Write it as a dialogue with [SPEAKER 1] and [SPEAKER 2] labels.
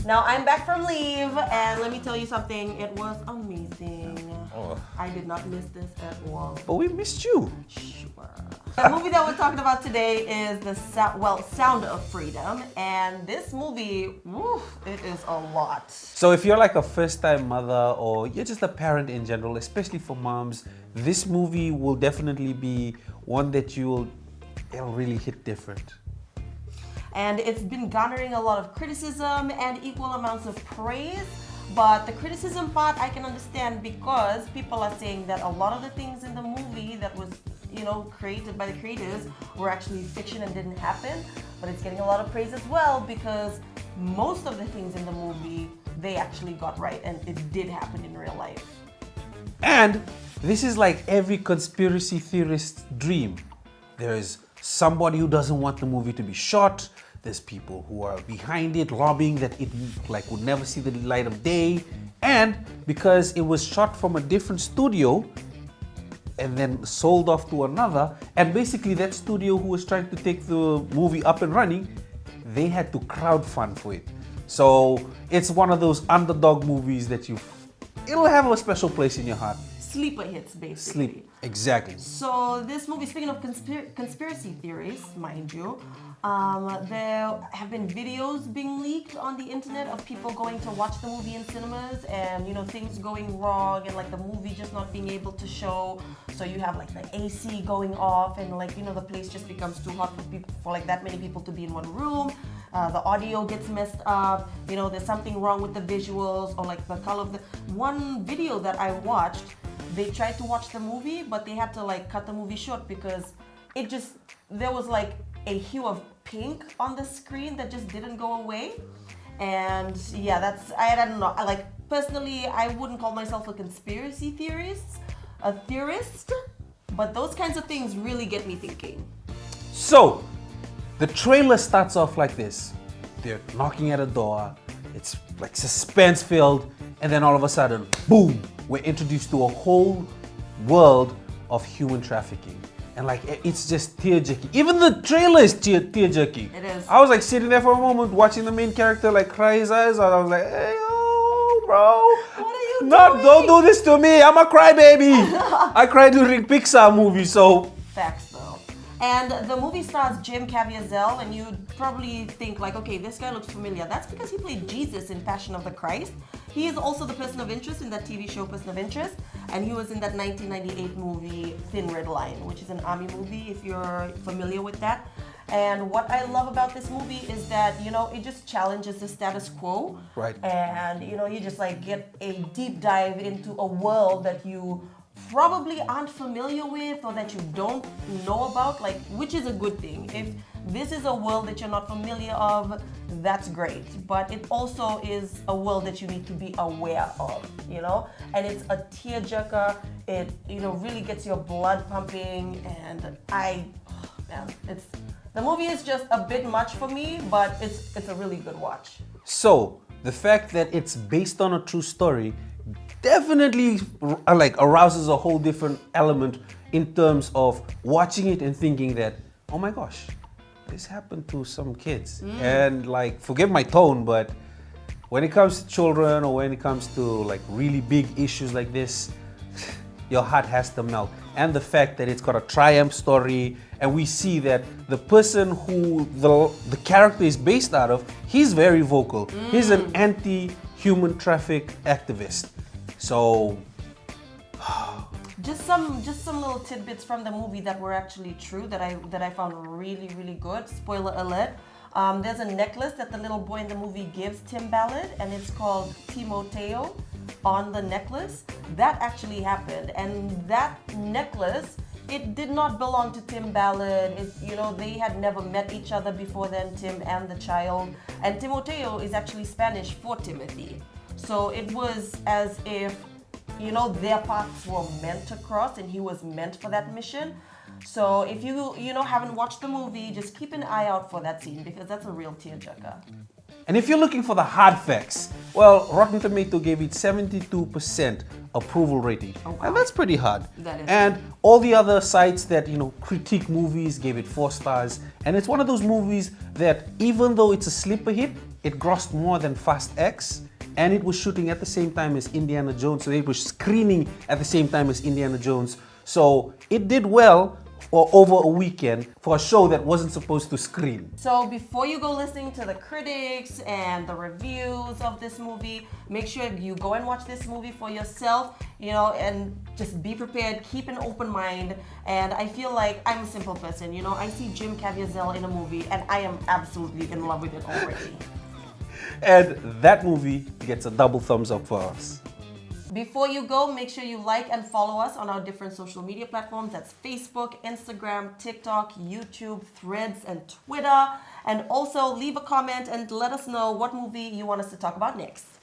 [SPEAKER 1] Now I'm back from leave, and let me tell you something. It was amazing.
[SPEAKER 2] Oh.
[SPEAKER 1] I did not miss this at all.
[SPEAKER 2] But we missed you.
[SPEAKER 1] Sure. The movie that we're talking about today is Sound of Freedom, and this movie, it is a lot.
[SPEAKER 2] So if you're like a first-time mother or you're just a parent in general, especially for moms, this movie will definitely be one that it'll really hit different.
[SPEAKER 1] And it's been garnering a lot of criticism and equal amounts of praise. But the criticism part I can understand because people are saying that a lot of the things in the movie that was, created by the creators were actually fiction and didn't happen. But it's getting a lot of praise as well because most of the things in the movie they actually got right and it did happen in real life.
[SPEAKER 2] And this is like every conspiracy theorist's dream. There's somebody who doesn't want the movie to be shot. There's people who are behind it, lobbying that it would never see the light of day. And because it was shot from a different studio and then sold off to another, and basically that studio who was trying to take the movie up and running, they had to crowdfund for it. So it's one of those underdog movies that it'll have a special place in your heart.
[SPEAKER 1] Sleeper hits, basically.
[SPEAKER 2] Exactly.
[SPEAKER 1] So this movie, speaking of conspiracy theories, mind you, there have been videos being leaked on the internet of people going to watch the movie in cinemas and, things going wrong and like the movie just not being able to show. So you have like the AC going off and the place just becomes too hot for like that many people to be in one room. The audio gets messed up. There's something wrong with the visuals or like the color of the one video that I watched. They tried to watch the movie, but they had to cut the movie short because there was a hue of pink on the screen that just didn't go away. And yeah, I don't know. Personally, I wouldn't call myself a conspiracy theorist, but those kinds of things really get me thinking.
[SPEAKER 2] So, the trailer starts off like this. They're knocking at a door. It's like suspense filled. And then all of a sudden, boom, we're introduced to a whole world of human trafficking. And it's just tear-jerky. Even the trailer is tear-jerky.
[SPEAKER 1] It is.
[SPEAKER 2] I was sitting there for a moment watching the main character cry his eyes out. I was like, hey, oh, bro.
[SPEAKER 1] What are you doing?
[SPEAKER 2] Don't do this to me. I'm a crybaby. I cry during Pixar movies, so.
[SPEAKER 1] Facts though. And the movie stars Jim Caviezel, and you'd probably think okay, this guy looks familiar. That's because he played Jesus in Passion of the Christ. He is also the person of interest in that TV show Person of Interest, and he was in that 1998 movie Thin Red Line, which is an army movie if you're familiar with that. And what I love about this movie is that, it just challenges the status quo.
[SPEAKER 2] Right.
[SPEAKER 1] And, you just get a deep dive into a world that you probably aren't familiar with or that you don't know about, which is a good thing. If this is a world that you're not familiar of, that's great. But it also is a world that you need to be aware of, And it's a tearjerker. It, really gets your blood pumping. And the movie is just a bit much for me, but it's a really good watch.
[SPEAKER 2] So, the fact that it's based on a true story definitely arouses a whole different element in terms of watching it and thinking that, oh my gosh, this happened to some kids. And forgive my tone, but when it comes to children or when it comes to really big issues like this, your heart has to melt. And the fact that it's got a triumph story, and we see that the person who the character is based out of, he's very vocal. He's an anti-human traffic activist. So,
[SPEAKER 1] just some little tidbits from the movie that were actually true that I found really, really good. Spoiler alert. There's a necklace that the little boy in the movie gives Tim Ballard, and it's called Timoteo on the necklace. That actually happened, and that necklace, it did not belong to Tim Ballard. They had never met each other before then, Tim and the child. And Timoteo is actually Spanish for Timothy. So it was as if, their paths were meant to cross and he was meant for that mission. So if you haven't watched the movie, just keep an eye out for that scene because that's a real tearjerker.
[SPEAKER 2] And if you're looking for the hard facts, well, Rotten Tomato gave it 72% approval rating.
[SPEAKER 1] Oh, wow.
[SPEAKER 2] And that's pretty hard.
[SPEAKER 1] That is.
[SPEAKER 2] And all the other sites that, critique movies gave it 4 stars. And it's one of those movies that even though it's a sleeper hit, it grossed more than Fast X, and it was shooting at the same time as Indiana Jones, so it was screening at the same time as Indiana Jones. So it did well for over a weekend for a show that wasn't supposed to screen.
[SPEAKER 1] So before you go listening to the critics and the reviews of this movie, make sure you go and watch this movie for yourself, you know, and just be prepared, keep an open mind. And I feel like I'm a simple person, you know, I see Jim Caviezel in a movie and I am absolutely in love with it already.
[SPEAKER 2] And that movie gets a double thumbs up for us.
[SPEAKER 1] Before you go, make sure you like and follow us on our different social media platforms. That's Facebook, Instagram, TikTok, YouTube, Threads, and Twitter. And also leave a comment and let us know what movie you want us to talk about next.